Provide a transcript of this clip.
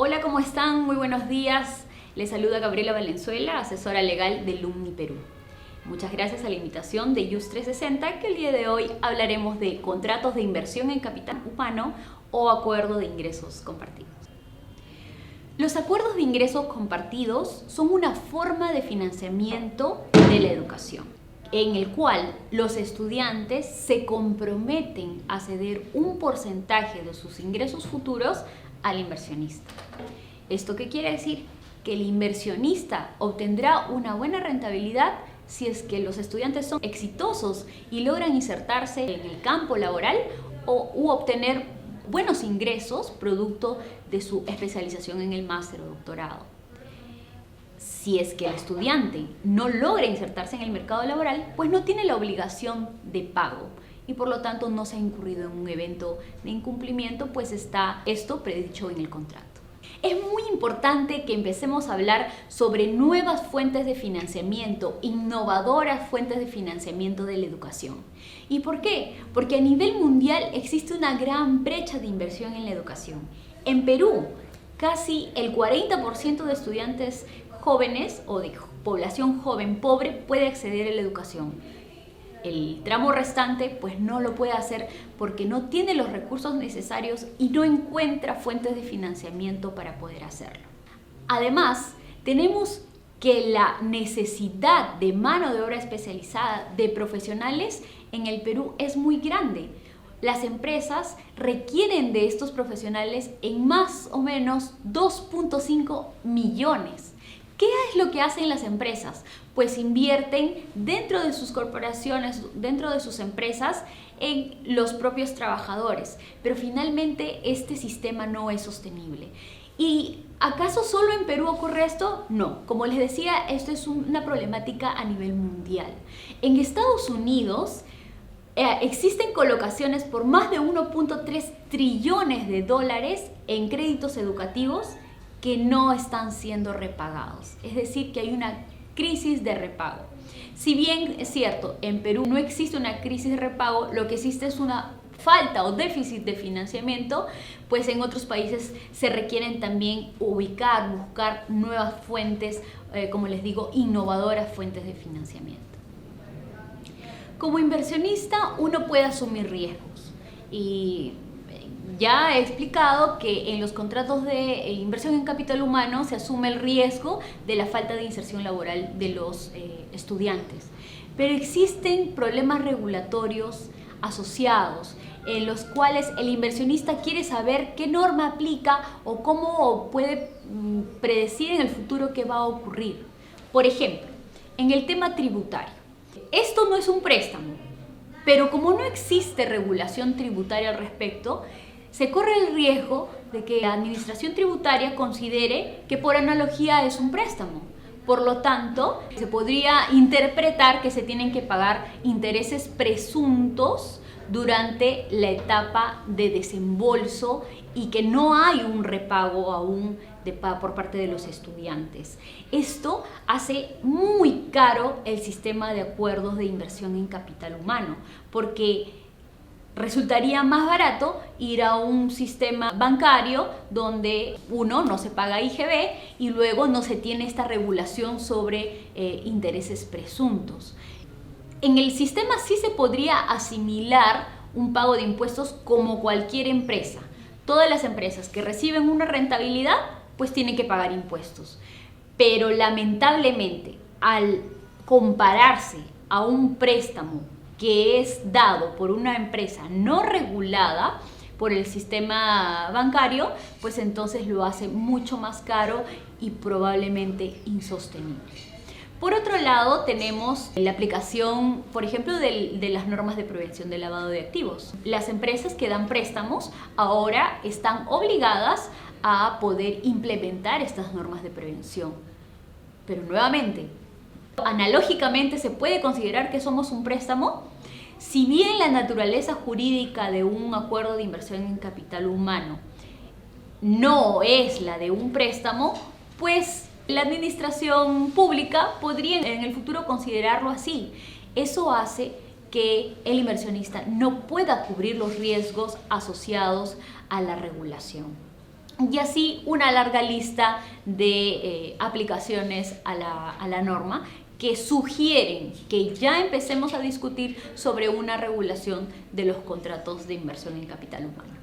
Hola, ¿cómo están? Muy buenos días. Les saluda Gabriela Valenzuela, asesora legal de Lumni Perú. Muchas gracias a la invitación de Just 360, que el día de hoy hablaremos de contratos de inversión en capital humano o acuerdo de ingresos compartidos. Los acuerdos de ingresos compartidos son una forma de financiamiento de la educación, en el cual los estudiantes se comprometen a ceder un porcentaje de sus ingresos futuros al inversionista. ¿Esto qué quiere decir? Que el inversionista obtendrá una buena rentabilidad si es que los estudiantes son exitosos y logran insertarse en el campo laboral u obtener buenos ingresos producto de su especialización en el máster o doctorado. Si es que el estudiante no logra insertarse en el mercado laboral, pues no tiene la obligación de pago y por lo tanto no se ha incurrido en un evento de incumplimiento, pues está esto predicho en el contrato. Es muy importante que empecemos a hablar sobre nuevas fuentes de financiamiento, innovadoras fuentes de financiamiento de la educación. ¿Y por qué? Porque a nivel mundial existe una gran brecha de inversión en la educación. En Perú, casi el 40% de estudiantes jóvenes o de población joven pobre puede acceder a la educación. El tramo restante pues no lo puede hacer porque no tiene los recursos necesarios y no encuentra fuentes de financiamiento para poder hacerlo. Además, tenemos que la necesidad de mano de obra especializada de profesionales en el Perú es muy grande. Las empresas requieren de estos profesionales en más o menos 2.5 millones. ¿Qué es lo que hacen las empresas? Pues invierten dentro de sus corporaciones, dentro de sus empresas, en los propios trabajadores. Pero finalmente este sistema no es sostenible. ¿Y acaso solo en Perú ocurre esto? No. Como les decía, esto es una problemática a nivel mundial. En Estados Unidos existen colocaciones por más de 1.3 trillones de dólares en créditos educativos que no están siendo repagados. Es decir, que hay una crisis de repago. Si bien es cierto, en Perú no existe una crisis de repago, lo que existe es una falta o déficit de financiamiento, pues en otros países se requieren también buscar nuevas fuentes, como les digo, innovadoras fuentes de financiamiento. Como inversionista, uno puede asumir riesgos y ya he explicado que en los contratos de inversión en capital humano se asume el riesgo de la falta de inserción laboral de los estudiantes. Pero existen problemas regulatorios asociados en los cuales el inversionista quiere saber qué norma aplica o cómo puede predecir en el futuro qué va a ocurrir. Por ejemplo, en el tema tributario. Esto no es un préstamo, pero como no existe regulación tributaria al respecto, se corre el riesgo de que la administración tributaria considere que por analogía es un préstamo. Por lo tanto, se podría interpretar que se tienen que pagar intereses presuntos durante la etapa de desembolso y que no hay un repago aún por parte de los estudiantes. Esto hace muy caro el sistema de acuerdos de inversión en capital humano, porque resultaría más barato ir a un sistema bancario donde uno no se paga IGB y luego no se tiene esta regulación sobre intereses presuntos. En el sistema sí se podría asimilar un pago de impuestos como cualquier empresa. Todas las empresas que reciben una rentabilidad pues tienen que pagar impuestos. Pero lamentablemente al compararse a un préstamo que es dado por una empresa no regulada por el sistema bancario, pues entonces lo hace mucho más caro y probablemente insostenible. Por otro lado, tenemos la aplicación, por ejemplo, de las normas de prevención del lavado de activos. Las empresas que dan préstamos ahora están obligadas a poder implementar estas normas de prevención. Pero nuevamente, analógicamente se puede considerar que somos un préstamo. Si bien la naturaleza jurídica de un acuerdo de inversión en capital humano no es la de un préstamo, pues la administración pública podría en el futuro considerarlo así. Eso hace que el inversionista no pueda cubrir los riesgos asociados a la regulación. y así una larga lista de aplicaciones a la norma que sugieren que ya empecemos a discutir sobre una regulación de los contratos de inversión en capital humano.